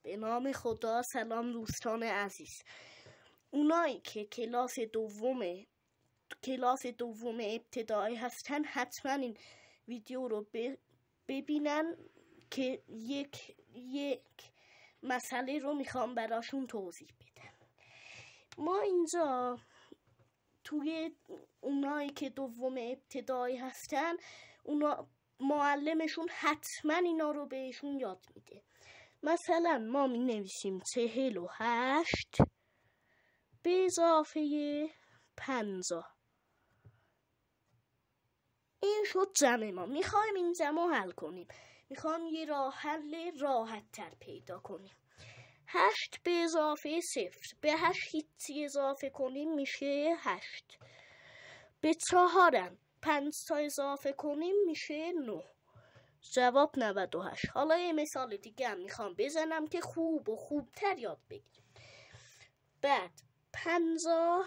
به نام خدا. سلام دوستان عزیز. اونایی که کلاس دوم ابتدایی هستن حتما این ویدیو رو ببینن که یک مسئله رو میخوام براشون توضیح بدم. ما اینجا توی اونایی که دوم ابتدایی هستن، اونا معلمشون حتما اینا رو بهشون یاد میده. مثلا ما می نویسیم 48 به اضافه 50. این شد جمع ما. میخوایم این جمع رو حل کنیم. میخوایم یه راه حل راحت تر پیدا کنیم. 8 به اضافه 0. به 8 هیچی اضافه کنیم میشه 8. به 4 5 تا اضافه کنیم میشه 9. جواب 98. حالا یه مثال دیگه هم میخوام بزنم که خوبتر یاد بگیریم. بعد 50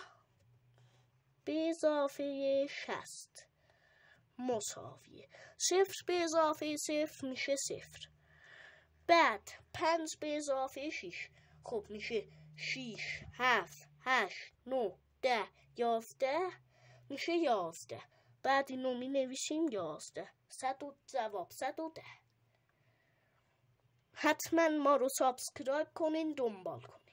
به اضافه 60 مساویه 0 به اضافه 0 میشه 0. بعد 5 به اضافه 6 خب میشه 6 7 8 9 10 11 میشه 11. بعد اینو می نویسیم 11. جواب 110. حتما ما رو سابسکرایب کنین، دنبال کنین.